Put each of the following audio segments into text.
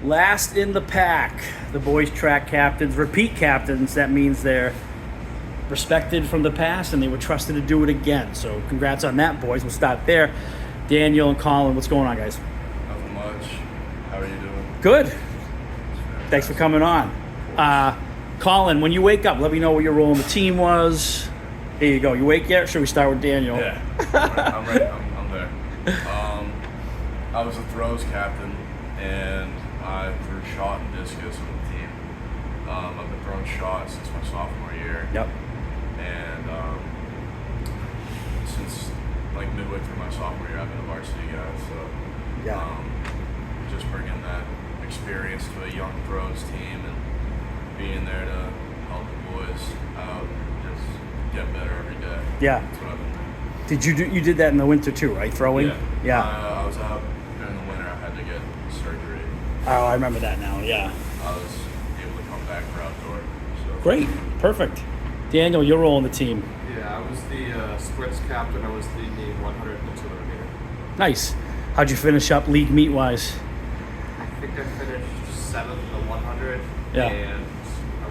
Last in the pack, the boys track captains, repeat captains. That means they're respected from the past and they were trusted to do it again. So congrats on that, boys. We'll start there. Daniel and Colin, what's going on, guys? Nothing much. How are you doing? Good. Thanks for coming on. Colin, when you wake up, let me know what your role in the team was. There you go. You wake yet? Or should we start with Daniel? Yeah, I'm ready. I'm there. I was a throws captain, and I threw shot and discus on the team. I've been throwing shots since my sophomore year. Yep. And since like midway through my sophomore year, I've been a varsity guy. So just bringing that experience to a young throws team and being there to help the boys out, just get better every day. Yeah. That's what I've been doing. You did that in the winter too, right? Throwing? Yeah. I was out during the winter. I had to get surgery. Oh, I remember that now. Yeah. I was able to come back for outdoor. So. Great. Perfect. Daniel, your role in the team. Yeah, I was the sprints captain. I was the 100 and 200 meter. Nice. How'd you finish up league meet wise? I think I finished 7th in the 100 and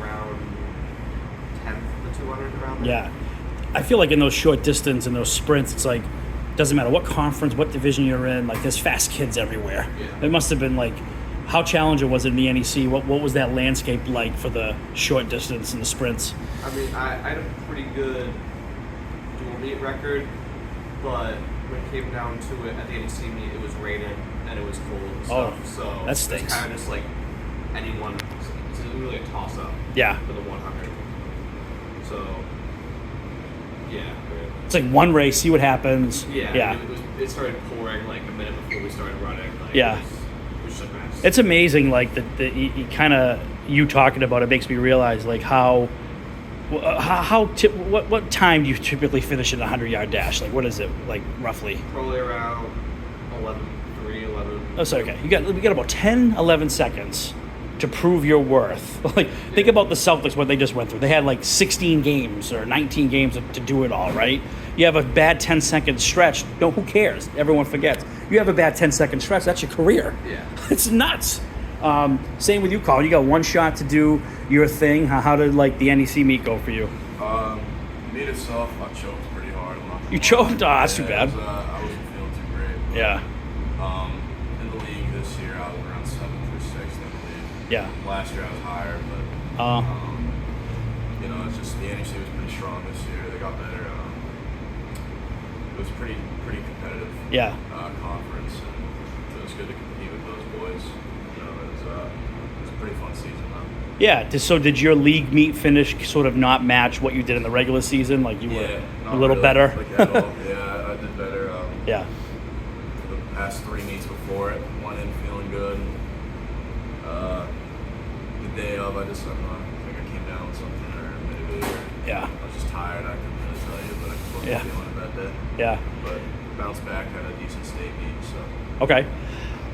around 10th in the 200 around there. Yeah. I feel like in those short distance and those sprints, it's like, doesn't matter what conference, what division you're in, like there's fast kids everywhere. Yeah. It must have been like, how challenging was it in the NEC? What was that landscape like for the short distance and the sprints? I mean, I had a pretty good dual meet record, but when it came down to it at the NEC meet, it was raining and it was cold and stuff. So that stinks. It's kind of just like anyone. It's really a toss-up. Yeah. For the 100. So. Yeah. It's like one race, see what happens. Yeah. It started pouring like a minute before we started running. Like, yeah. It was just a mess. It's amazing, like you talking about it makes me realize like what time do you typically finish in a 100-yard dash? Like what is it like roughly? Probably around 11. Oh, sorry. Okay, we got about 10, 11 seconds to prove your worth. Like think about the Celtics, what they just went through. They had like 16 games or 19 games to do it all, right? You have a bad 10-second stretch. No, who cares? Everyone forgets. You have a bad 10-second stretch, that's your career. Yeah. It's nuts. Same with you, Colin. You got one shot to do your thing. How did like the NEC meet go for you? Meet itself, I choked pretty hard. You choked? Oh, that's too bad. I wasn't feeling too great. But, yeah. In the league this year, I was around 7th or 6th, I believe. Yeah. Last year I was higher, but it's just the NEC was pretty strong this year. They got better. It was pretty competitive. Yeah. Conference, and it was good to compete with those boys. It was a pretty fun season, though. Yeah. So did your league meet finish sort of not match what you did in the regular season? Like you were a little really, better. Like at all. Yeah, I did better. Yeah. The past 3 meets before it, went in feeling good. The day of, I think I came down with something or maybe I was just tired. I couldn't really tell you, but I just wasn't feeling it that day. Yeah. But bounced back, had a decent state meet. So. Okay.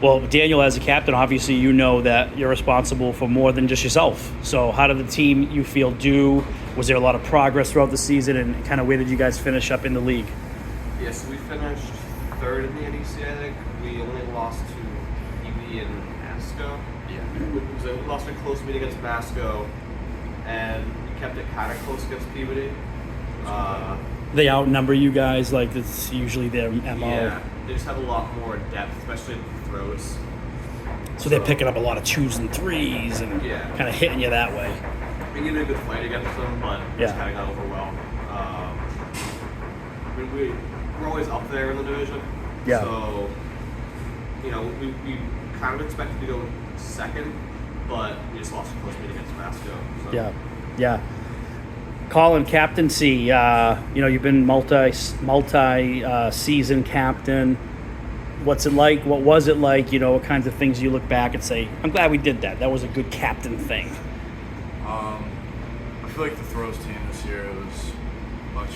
Well, Daniel, as a captain, obviously you know that you're responsible for more than just yourself. So how did the team you feel do? Was there a lot of progress throughout the season, and kind of where did you guys finish up in the league? Yes, we finished 3rd in the NEC, I think. We only lost to EB and Masco. Yeah. We lost a close meet against Masco, and we kept it kind of close against Peabody. They outnumber you guys, like it's usually their MO. Yeah, they just have a lot more depth, especially in throws. So they're picking up a lot of 2s and 3s and kind of hitting you that way. We gave it a good fight against them, but just kind of got overwhelmed. We're always up there in the division. Yeah. So, we kind of expected to go 2nd, but we just lost a close meet against Masco. So. Yeah. Colin, captaincy. You've been multi-season captain. What's it like? What was it like? What kinds of things you look back and say, I'm glad we did that. That was a good captain thing. I feel like the throws team this year was much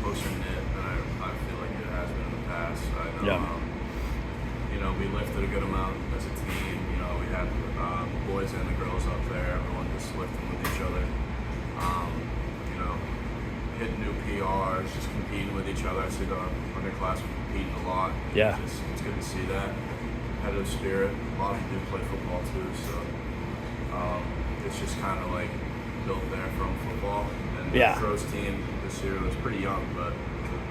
closer knit than I feel like it has been in the past. I know, we lifted a good amount as a team. We had the boys and the girls up there. Everyone just lifting with each other. Hitting new PRs, just competing with each other. I see the underclassmen competing a lot. Yeah. It's good to see that. competitive spirit. A lot of them do play football too, so it's just kind of like built there from football. And Yeah. the throws team this year was pretty young, but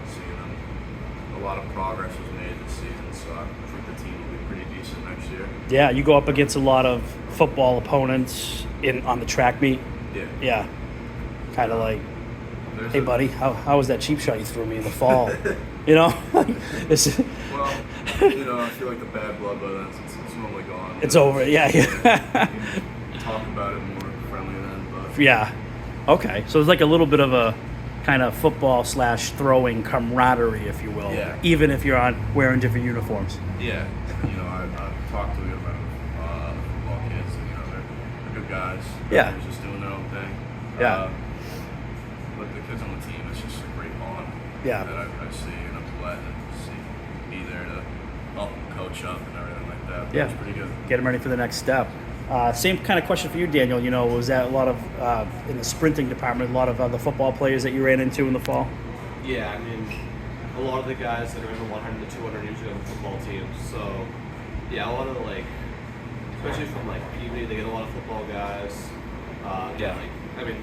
seeing them, a lot of progress was made this season, so I think the team will be pretty decent next year. Yeah, you go up against a lot of football opponents on the track meet. Yeah. Yeah, kind of like, There's hey, buddy, how was that cheap shot you threw me in the fall? You know, this. Well, I feel like the bad blood, but it's normally gone. It's over. Yeah, You yeah. can talk about it more friendly then, but Yeah. Okay, so it's like a little bit of a kind of football/throwing camaraderie, if you will. Yeah. Even if you're wearing different uniforms. yeah, I've talked to a good amount of football kids, and they're good guys. Yeah. They're just doing their own thing. Yeah. But the kids on the team, it's just a great bond. Yeah. That I see, and I'm glad to be there to help them coach up and everything like that. Yeah. It's pretty good. Get them ready for the next step. Same kind of question for you, Daniel. Was that a lot of in the sprinting department? A lot of other football players that you ran into in the fall. Yeah, I mean, a lot of the guys that are in the 100 to 200 usually on the football teams. So, yeah, a lot of especially from puberty, they get a lot of football guys.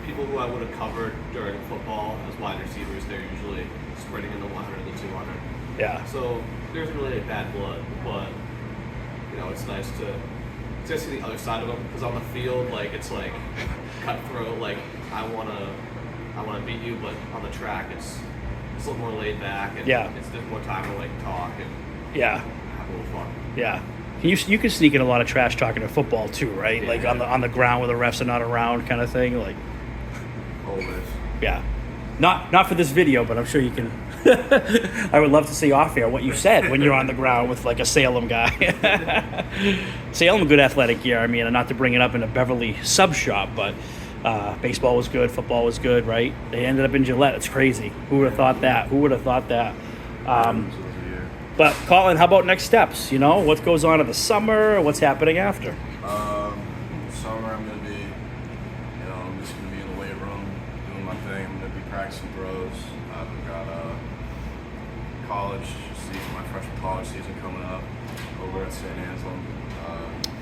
People who I would have covered during football as wide receivers, they're usually sprinting in the 100 to 200. Yeah. So there isn't really any bad blood, but it's nice to see the other side of them, because on the field, it's cutthroat. I wanna beat you, but on the track, it's a little more laid back, and Yeah. there's more time to talk and Yeah. have a little fun. Yeah. You can sneak in a lot of trash talking to football too, right? Like Yeah. on the ground where the refs are not around, kind of thing. Always. Yeah. Not for this video, but I'm sure you can. I would love to see off air what you said when you're on the ground with a Salem guy. Salem, good athletic year. I mean, not to bring it up in a Beverly sub shop, but baseball was good, football was good, right? They ended up in Gillette. It's crazy. Who would have thought that? Who would have thought that? So it was a year. But Colin, how about next steps? What goes on in the summer? What's happening after? Summer, I'm gonna be, I'm just gonna be in the weight room doing my thing. I'm gonna be practicing throws. I've got college season, my freshman college season coming up over at St. Anselm.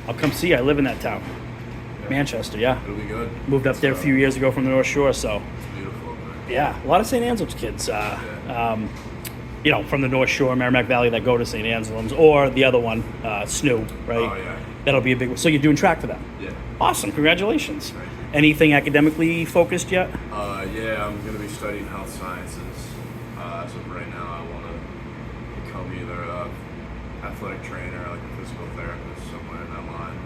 I'll come see you. I live in that town, Manchester. Yeah, It'll be good. moved up there a few years ago from the North Shore, so It's beautiful. But yeah, a lot of St. Anselm's kids. From the North Shore, Merrimack Valley, that go to St. Anselm's, or the other one, SNU, right? Oh, yeah. That'll be a big one. So you're doing track for them. Yeah. Awesome. Congratulations. Thank you. Anything academically focused yet? Yeah, I'm going to be studying health sciences. As of right now, I want to become either an athletic trainer, like a physical therapist, somewhere in that line.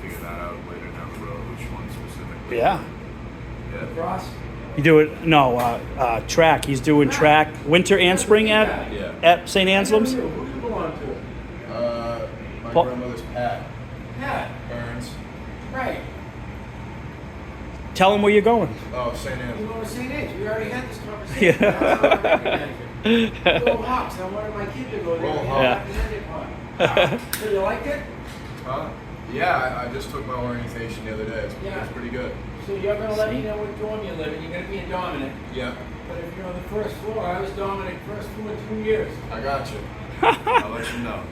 Figure that out later down the road, which one specifically. Yeah. Yeah. You do it? No, track. He's doing track winter and spring at Yeah. at St. Anselm's. Who do you belong to? My Paul- grandmother's Pat Pat. Burns. Right. Tell him where you're going. Oh, St. You Anselm. go to St. Anne's. We already had this conversation. Yeah. Go Hawks. I wanted my kid to go there. Roll They Hawks. had represented one. So you liked it? Huh? Yeah, I just took my orientation the other day. Yeah. It's pretty good. So you're going to let me know what dorm you live in. You're going to be in Dominic. Yeah, But if you're on the first floor, I was Dominic first floor 2 years. I got you. I'll let you know.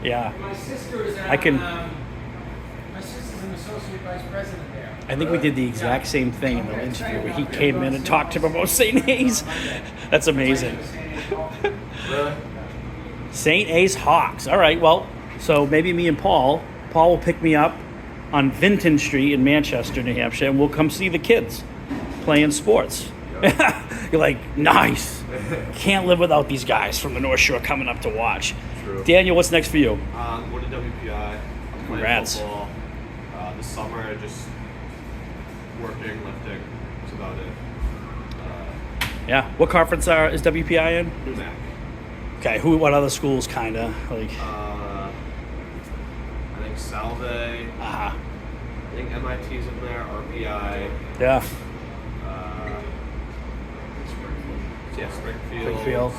Yeah. My sister is I can- my sister's an associate vice president there. I think we did the exact same thing in the interview where he came in and talked to him about St. A's. That's amazing. Really? St. A's Hawks. All right, well, so maybe me and Paul will pick me up on Vinton Street in Manchester, New Hampshire, and we'll come see the kids playing sports. You're like, nice. Can't live without these guys from the North Shore coming up to watch. True. Daniel, what's next for you? I'm going to WPI. I'm playing Congrats. football. This summer, just working, lifting. That's about it. Yeah. What conference is WPI in? Newmac. Okay. What other schools kind of like? I think Salve. Uh-huh. I think MIT's in there. RPI. Yeah. Yeah, Springfield. Springfield.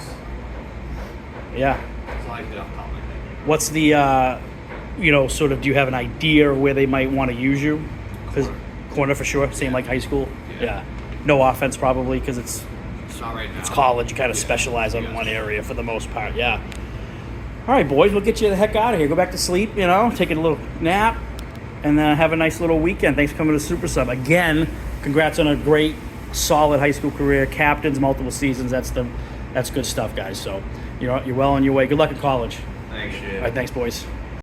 Yeah. That's all I can get off the top of my head. What's the, sort of, do you have an idea where they might want to use you? Corner for sure. Same like high school. Yeah. No offense probably because it's It's not right now. college. You kind of specialize on one area for the most part. Yeah. All right, boys, we'll get you the heck out of here. Go back to sleep, take a little nap, and have a nice little weekend. Thanks for coming to Super Sub. Again, congrats on a great, solid high school career. Captains, multiple seasons. That's good stuff, guys. So you're well on your way. Good luck in college. Thanks. All right, thanks, boys.